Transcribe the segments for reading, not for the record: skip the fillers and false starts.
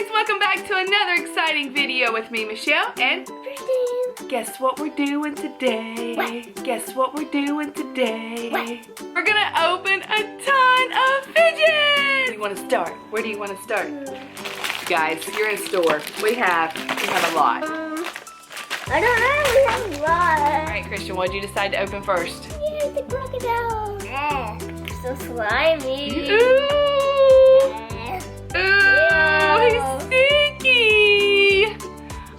guys, welcome back to another exciting video with me, Michelle, and Christine. Guess what we're doing today? What? Guess what we're doing today? What? We're gonna open a ton of fidgets! Where do you want to start? Where do you want to start? Guys, you're in store. We have a lot. I don't know, we have a lot. Alright, Christian, what did you decide to open first? Yeah, the crocodile. Yeah, so slimy. Ooh! Yeah. Ooh, he's sticky!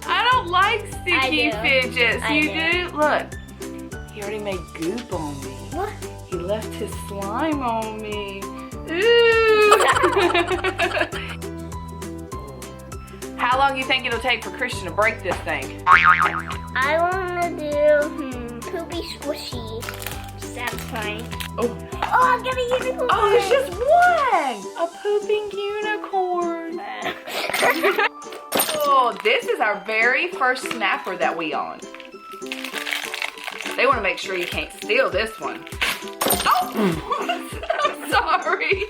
I don't like sticky I do. fidgets. I You do. do? Look, he already made goop on me. What? He left his slime on me. Ooh! How long do you think it'll take for Christian to break this thing? I want to do poopy squishy. Satisfying. Oh. Oh, I'm gonna unicorn. Oh, there's just one! A pooping unicorn. Oh, this is our very first snapper that we own. They want to make sure you can't steal this one. Oh! I'm sorry.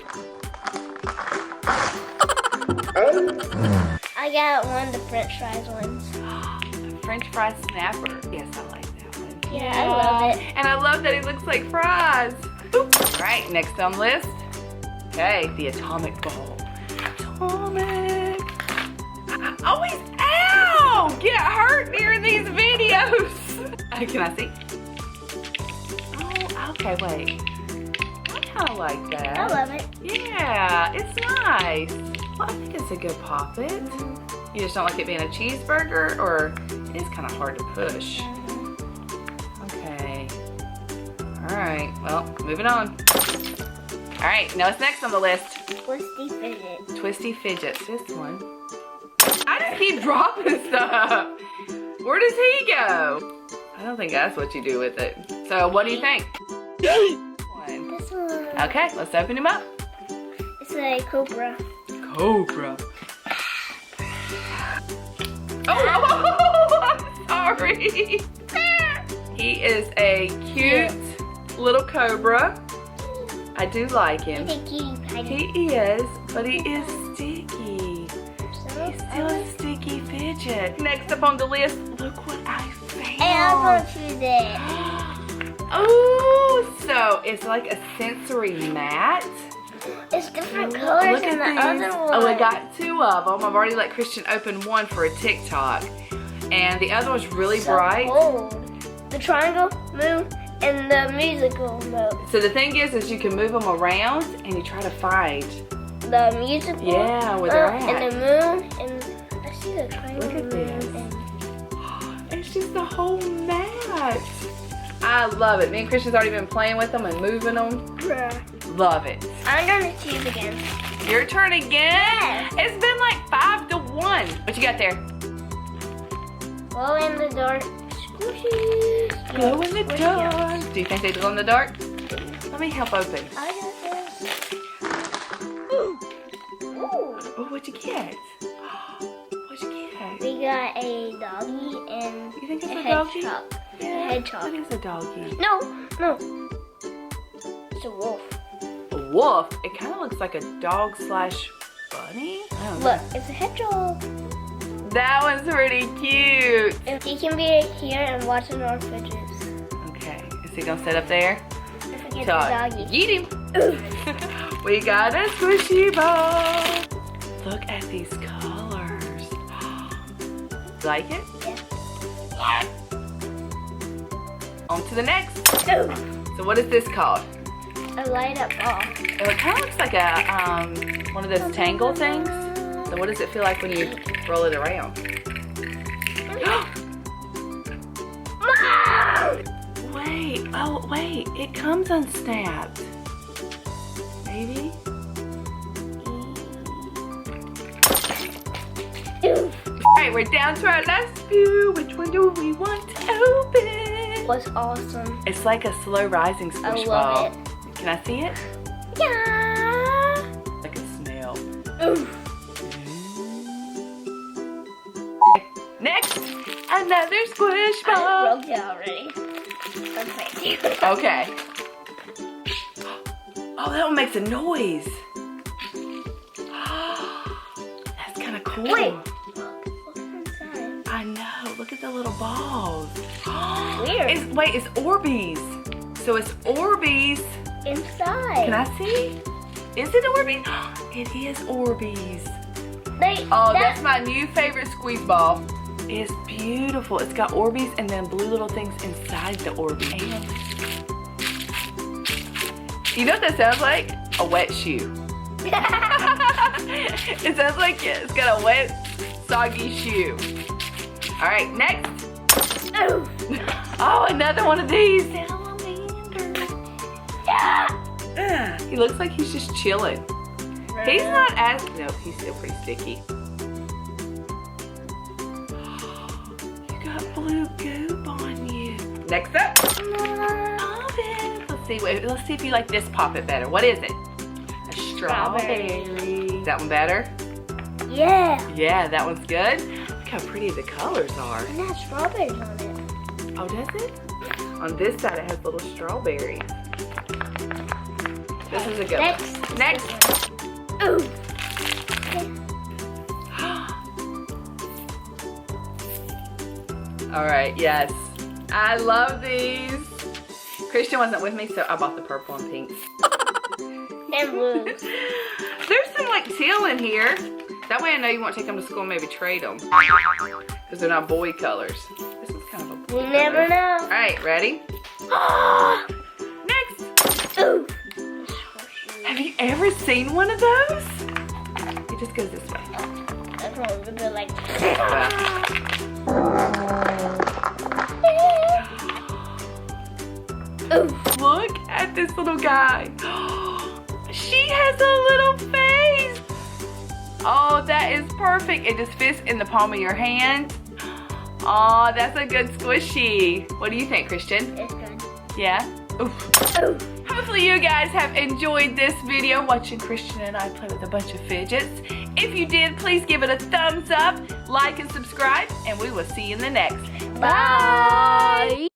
I got one of the French fries ones. French fry snapper. Yes, I like that one. Yeah, I love it. And I love that it looks like fries. All right, next on the list. Okay, the atomic ball. Atomic. Oh, he's ow! Get hurt during these videos. Can I see? Oh, okay, wait. I kind of like that. I love it. Yeah, it's nice. Well, I think it's a good poppet. You just don't like it being a cheeseburger, or it's kind of hard to push. Okay. All right, well, moving on. All right, now what's next on the list? Twisty Fidget. Twisty Fidgets, this one. I just keep dropping stuff. Where does he go? I don't think that's what you do with it. So what do you think? One. This one. Okay, let's open him up. It's a cobra. Cobra. Oh, I'm sorry. He is a cute little cobra. I do like him. He's a cutie pie. He is, but he is sticky. So, He's still a sticky fidget. Next up on the list, look what I found. and I'm gonna choose it. Oh, so it's like a sensory mat. It's different colors than the other one. Oh, I got two of them. I've already let Christian open one for a TikTok. And the other one's really So bright. cool. The triangle, moon, and the musical mode. So the thing is you can move them around and you try to find. The musical. Yeah, where they're at. And the moon, and I see the triangle. Look at moon, this. and It's just the whole mat. I love it. Me and Christian's already been playing with them and moving them. Love it. I'm gonna choose again. Your turn again? Yes. It's been like 5-1. What you got there? Glow in the dark squishies. Glow in the dark. Do you think they glow in the dark? Let me help open. I got this. Ooh. Oh, what'd you get? What'd you get? We got a doggy and You think it's a a doggy? hedgehog. Yeah, hedgehog. It is a doggy. No. It's a wolf. A wolf? It kind of looks like a dog slash bunny. I don't know. Look, it's a hedgehog. That one's pretty cute. And he can be here and watching our fidgets. Okay, is he gonna sit up there? Don't forget Todd, the doggy. eat him. We got a squishy ball. Look at these colors. Like it? Yeah. On to the next. Ooh. So what is this called? A light up ball. It kind of looks like a one of those tangle things. So what does it feel like when you roll it around? Wait, oh wait, it comes unsnapped. Maybe? Ooh. Alright, we're down to our last few. Which one do we want to open? Was awesome. It's like a slow rising I squish love ball. it. Can I see it? Yeah. Like a snail. Ooh. Next, another squish ball. I broke it already. I'm crazy. Okay. Oh, that one makes a noise. That's kind of cool. cool. Wait. Look inside. I know. Look at the little balls. Weird. It's Orbeez. So it's Orbeez. Inside. Can I see? Is it Orbeez? It is Orbeez. That's That's my new favorite squeeze ball. It's beautiful. It's got Orbeez and then blue little things inside the Orbeez. You know what that sounds like? A wet shoe. It sounds like it's got a wet, soggy shoe. All right, next. Oh, another one of these. He looks like he's just chilling. He's not as, no, he's still pretty sticky. You got blue goop on you. Next up. Let's see if you like this poppet better. What is it? A strawberry. Is that one better? Yeah. Yeah, that one's good. Look how pretty the colors are. And it has strawberries on it. Oh, does it? On this side it has little strawberries. This is a good one. Next. Ooh. All right, yes. I love these. Christian wasn't with me, so I bought the purple and pink. And blue. There's some like teal in here. That way I know you won't take them to school and maybe trade them. Because they're not boy colors. This is kind of a boy You never know. All right, ready? Next. Ooh. Have you ever seen one of those? It just goes this way. That's what we're gonna like. Ooh. Look at this little guy. She has a little face. Oh, that is perfect. It just fits in the palm of your hand. Oh, that's a good squishy. What do you think, Christian? It's good. Yeah? Ooh. Ooh. Hopefully you guys have enjoyed this video watching Christian and I play with a bunch of fidgets. If you did, please give it a thumbs up, like and subscribe, and we will see you in the next. Bye.